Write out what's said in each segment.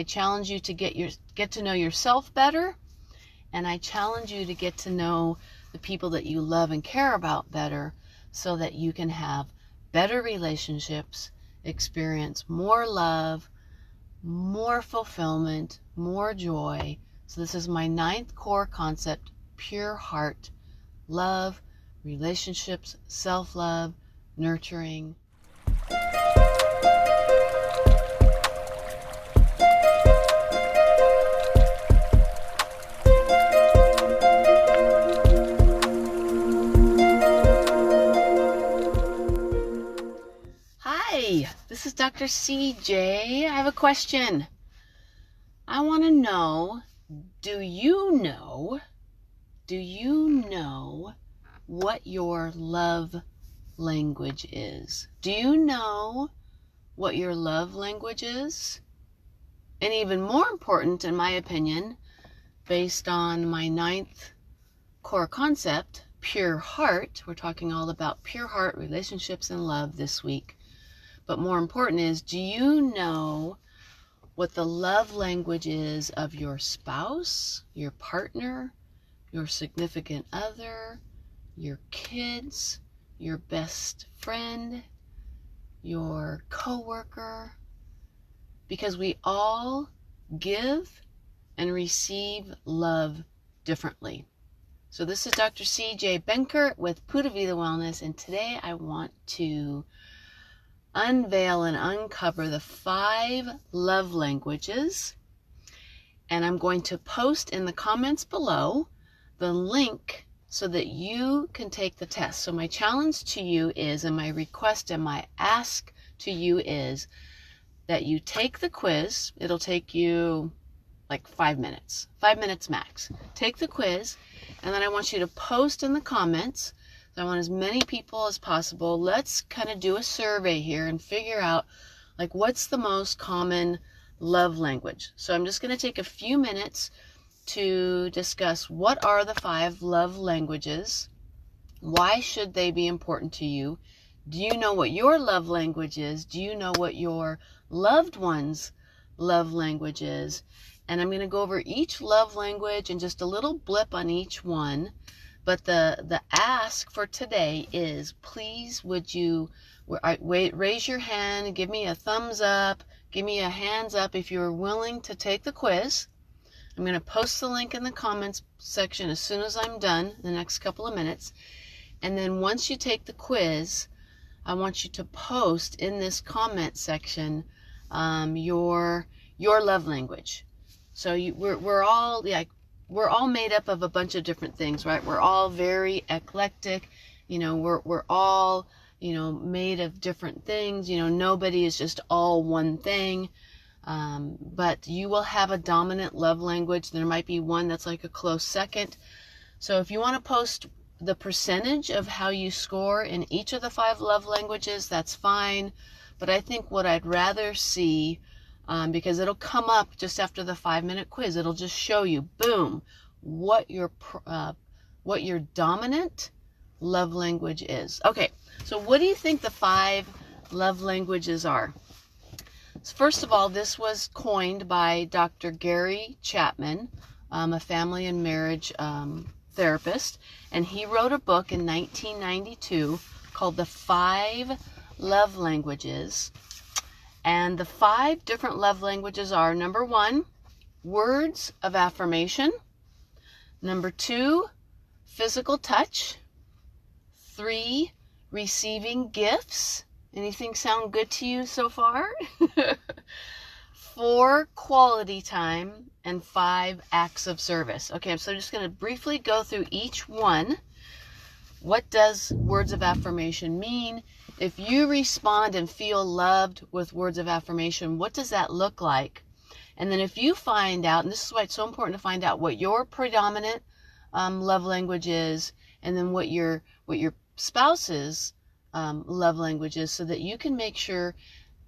I challenge you to get to know yourself better, and I challenge you to get to know the people that you love and care about better, so that you can have better relationships, experience more love, more fulfillment, more joy. So this is my 9th core concept: pure heart, love, relationships, self-love, nurturing. Hi, this is Dr. CJ. I have a question. I want to know, do you know what your love language is? Do you know what your love language is? And even more important, in my opinion, based on my 9th core concept, pure heart, we're talking all about pure heart, relationships, and love this week. But more important is, do you know what the love language is of your spouse, your partner, your significant other, your kids, your best friend, your coworker? Because we all give and receive love differently. So this is Dr. CJ Benkert with Puta Vida Wellness, and today I want to unveil and uncover the 5 love languages, and I'm going to post in the comments below the link so that you can take the test. So my challenge to you is, and my request and my ask to you is that you take the quiz. It'll take you like 5 minutes max. Take the quiz, and then I want you to post in the comments. I want as many people as possible. Let's kind of do a survey here and figure out, like, what's the most common love language. So I'm just going to take a few minutes to discuss what are the 5 love languages. Why should they be important to you? Do you know what your love language is? Do you know what your loved one's love language is? And I'm going to go over each love language and just a little blip on each one. But the ask for today is, please would you raise your hand, give me a thumbs up, give me a hands up if you're willing to take the quiz. I'm going to post the link in the comments section as soon as I'm done, in the next couple of minutes. And then once you take the quiz, I want you to post in this comment section your love language. So we're all made up of a bunch of different things, right? We're all very eclectic. We're all, made of different things. Nobody is just all one thing. But you will have a dominant love language. There might be one that's like a close second. So if you want to post the percentage of how you score in each of the 5 love languages, that's fine. But I think what I'd rather see, because it'll come up just after the 5-minute quiz. It'll just show you, boom, what your dominant love language is. Okay, so what do you think the 5 love languages are? So first of all, this was coined by Dr. Gary Chapman, a family and marriage therapist, and he wrote a book in 1992 called The 5 Love Languages. And the 5 different love languages are: number 1, words of affirmation; number 2, physical touch; 3, receiving gifts. Anything sound good to you so far? 4, quality time; and 5, acts of service. Okay, so I'm just going to briefly go through each one. What does words of affirmation mean? If you respond and feel loved with words of affirmation, what does that look like? And then if you find out, and this is why it's so important to find out what your predominant love language is, and then what your spouse's love language is, so that you can make sure,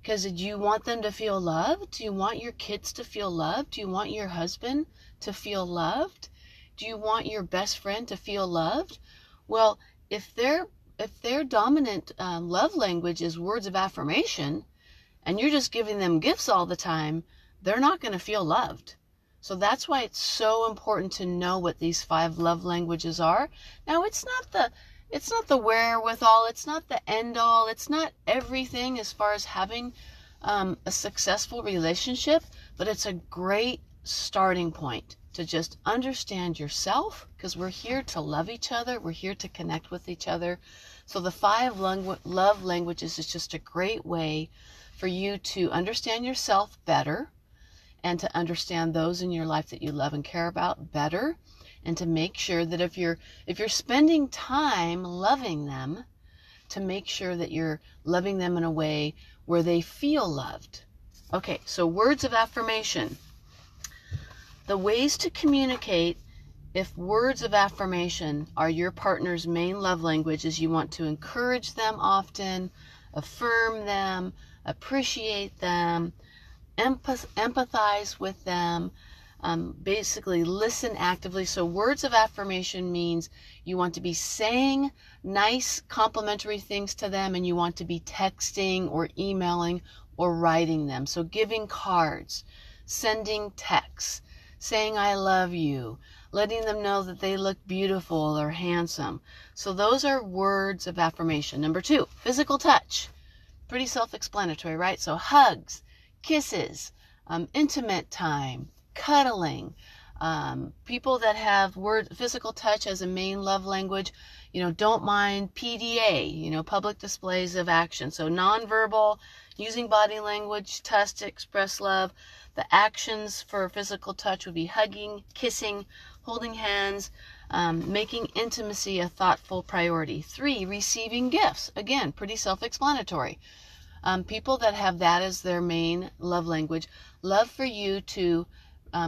because do you want them to feel loved? Do you want your kids to feel loved? Do you want your husband to feel loved? Do you want your best friend to feel loved? Well, if their dominant love language is words of affirmation, and you're just giving them gifts all the time, they're not going to feel loved. So that's why it's so important to know what these 5 love languages are. Now, it's not the wherewithal, it's not the end all, it's not everything as far as having a successful relationship, but it's a great starting point to just understand yourself, because we're here to love each other, we're here to connect with each other. So the 5 love languages is just a great way for you to understand yourself better, and to understand those in your life that you love and care about better, and to make sure that if you're spending time loving them, to make sure that you're loving them in a way where they feel loved. Okay, so words of affirmation. The ways to communicate if words of affirmation are your partner's main love language is you want to encourage them often, affirm them, appreciate them, empathize with them, basically listen actively. So words of affirmation means you want to be saying nice complimentary things to them, and you want to be texting or emailing or writing them. So giving cards, sending texts, saying I love you, letting them know that they look beautiful or handsome. So those are words of affirmation. Number 2, physical touch. Pretty self-explanatory, right? So hugs, kisses, intimate time, cuddling. People that have physical touch as a main love language, don't mind PDA, public displays of action. So nonverbal, using body language, touch to express love. The actions for physical touch would be hugging, kissing, holding hands, making intimacy a thoughtful priority. 3, receiving gifts. Again, pretty self-explanatory. People that have that as their main love language love for you to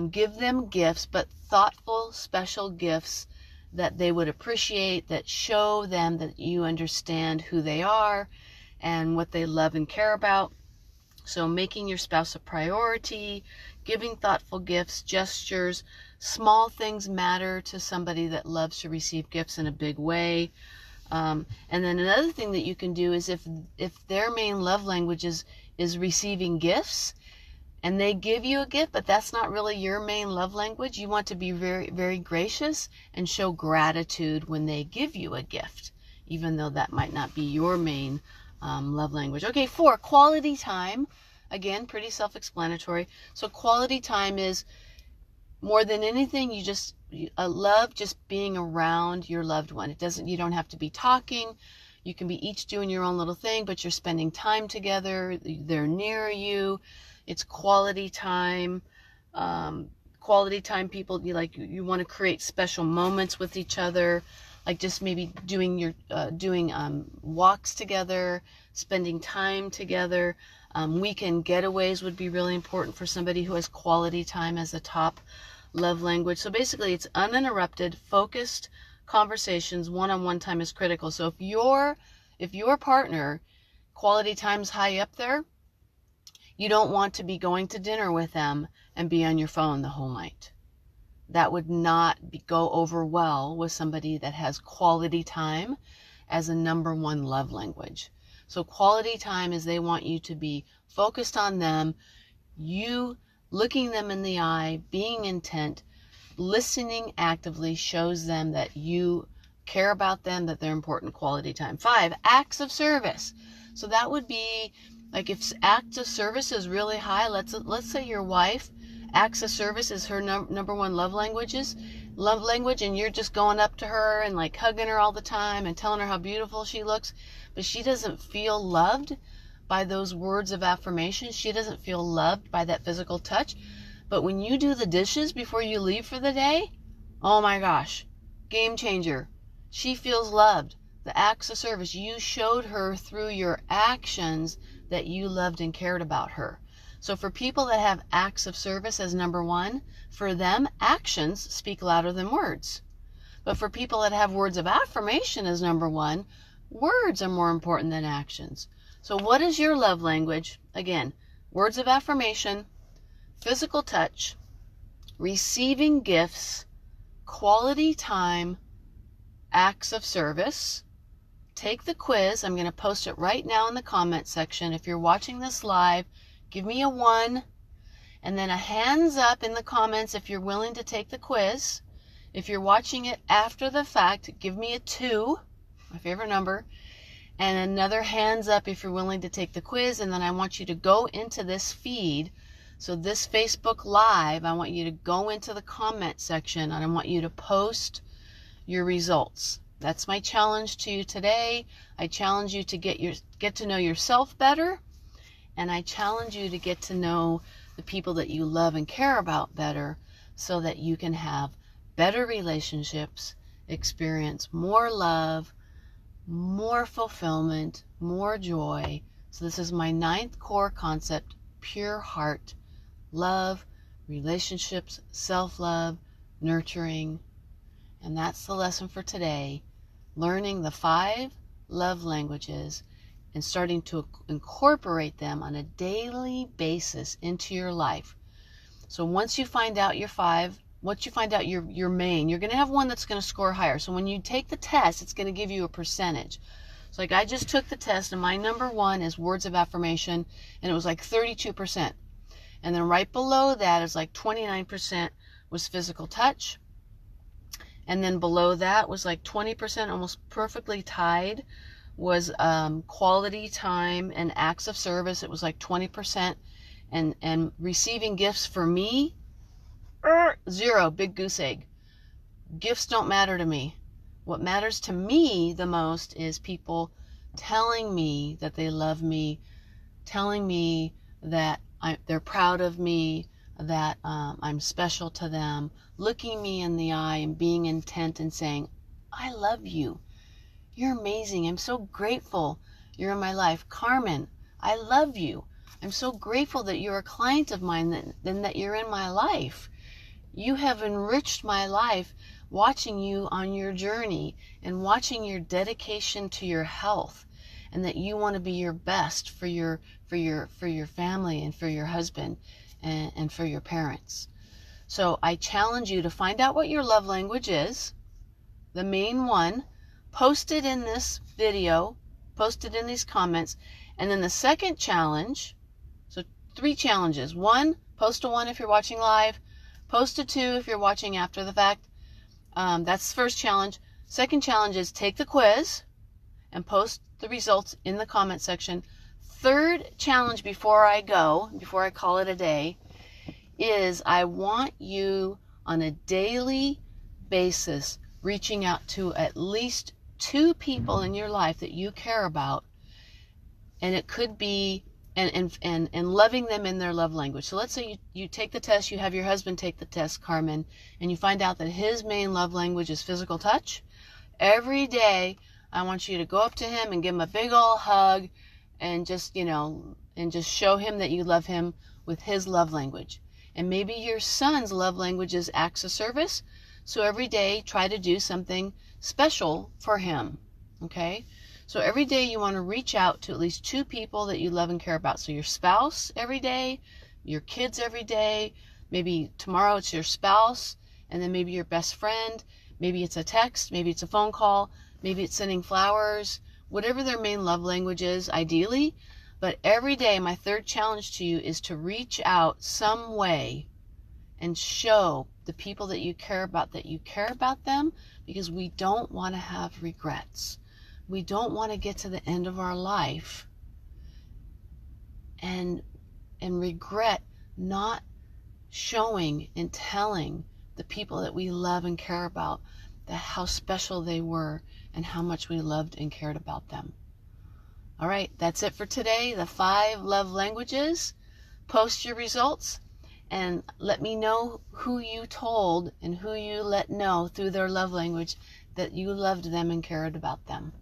give them gifts, but thoughtful, special gifts that they would appreciate, that show them that you understand who they are and what they love and care about. So making your spouse a priority, giving thoughtful gifts, gestures, small things matter to somebody that loves to receive gifts in a big way. And then another thing that you can do is if their main love language is receiving gifts, and they give you a gift, but that's not really your main love language, you want to be very, very gracious and show gratitude when they give you a gift, even though that might not be your main love language. Okay, 4, quality time. Again, pretty self-explanatory. So quality time is more than anything, you just love just being around your loved one. You don't have to be talking. You can be each doing your own little thing, but you're spending time together. They're near you. It's quality time. Quality time, people, you want to create special moments with each other, like just maybe doing walks together, spending time together. Weekend getaways would be really important for somebody who has quality time as a top love language. So basically, it's uninterrupted, focused conversations. One-on-one time is critical. So if your partner, quality time's high up there, you don't want to be going to dinner with them and be on your phone the whole night. That would not go over well with somebody that has quality time as a number 1 love language. So quality time is they want you to be focused on them, you looking them in the eye, being intent, listening actively shows them that you care about them, that they're important. Quality time. 5, acts of service. So that would be like if acts of service is really high, let's say your wife, acts of service is her number 1 love language, and you're just going up to her and like hugging her all the time and telling her how beautiful she looks, but she doesn't feel loved by those words of affirmation. She doesn't feel loved by that physical touch. But when you do the dishes before you leave for the day, oh my gosh, game changer. She feels loved. The acts of service, you showed her through your actions that you loved and cared about her. So for people that have acts of service as number 1, for them, actions speak louder than words. But for people that have words of affirmation as number 1, words are more important than actions. So what is your love language? Again, words of affirmation, physical touch, receiving gifts, quality time, acts of service. Take the quiz. I'm going to post it right now in the comment section. If you're watching this live, give me a 1. And then a hands up in the comments if you're willing to take the quiz. If you're watching it after the fact, give me a 2, my favorite number. And another hands up if you're willing to take the quiz. And then I want you to go into this feed. So this Facebook Live, I want you to go into the comment section and I want you to post your results. That's my challenge to you today. I challenge you to get to know yourself better. And I challenge you to get to know the people that you love and care about better so that you can have better relationships, experience more love, more fulfillment, more joy. So this is my 9th core concept, pure heart, love, relationships, self-love, nurturing. And that's the lesson for today, learning the 5 love languages and starting to incorporate them on a daily basis into your life. So once you find out your 5, once you find out your main, you're going to have one that's going to score higher. So when you take the test, it's going to give you a percentage. So like I just took the test and my number 1 is words of affirmation and it was like 32%. And then right below that is like 29% was physical touch. And then below that was like 20%, almost perfectly tied, was quality time and acts of service. It was like 20%. And receiving gifts for me, 0, big goose egg. Gifts don't matter to me. What matters to me the most is people telling me that they love me, telling me that they're proud of me, that I'm special to them, looking me in the eye and being intent and saying, I love you. You're amazing. I'm so grateful you're in my life. Carmen, I love you. I'm so grateful that you're a client of mine and that you're in my life. You have enriched my life watching you on your journey and watching your dedication to your health, and that you want to be your best for your family and for your husband and for your parents. So I challenge you to find out what your love language is, the main one, post it in this video, post it in these comments, and then the second challenge, so 3 challenges. 1, post a 1 if you're watching live, post a 2 if you're watching after the fact. That's the first challenge. Second challenge is take the quiz and post the results in the comment section. Third challenge before I call it a day, is I want you on a daily basis reaching out to at least 2 people in your life that you care about, and it could be and loving them in their love language. So let's say you take the test, you have your husband take the test, Carmen, and you find out that his main love language is physical touch. Every day I want you to go up to him and give him a big old hug and just show him that you love him with his love language. And maybe your son's love language is acts of service. So every day try to do something special for him. Okay? So every day you want to reach out to at least 2 people that you love and care about. So your spouse every day, your kids every day, maybe tomorrow it's your spouse, and then maybe your best friend, maybe it's a text, maybe it's a phone call, maybe it's sending flowers, whatever their main love language is, ideally. But every day, my third challenge to you is to reach out some way and show the people that you care about them, because we don't want to have regrets. We don't want to get to the end of our life and regret not showing and telling the people that we love and care about how special they were and how much we loved and cared about them. All right, that's it for today. The 5 love languages. Post your results and let me know who you told and who you let know through their love language that you loved them and cared about them.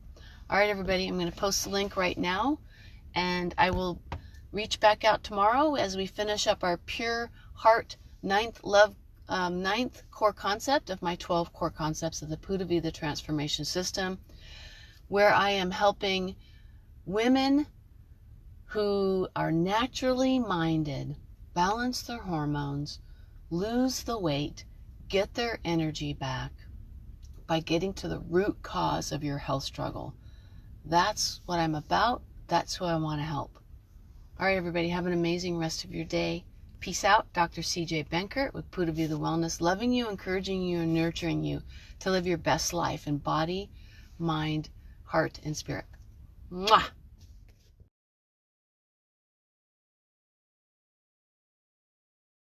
All right, everybody, I'm going to post the link right now, and I will reach back out tomorrow as we finish up our Pure Heart 9th core concept of my 12 core concepts of the Pura Vida Transformation System, where I am helping women who are naturally minded balance their hormones, lose the weight, get their energy back by getting to the root cause of your health struggle. That's what I'm about. That's who I want to help. All right, everybody, have an amazing rest of your day. Peace out. Dr. CJ Benkert with Buddha View the Wellness, loving you, encouraging you, and nurturing you to live your best life in body, mind, heart, and spirit. Mwah!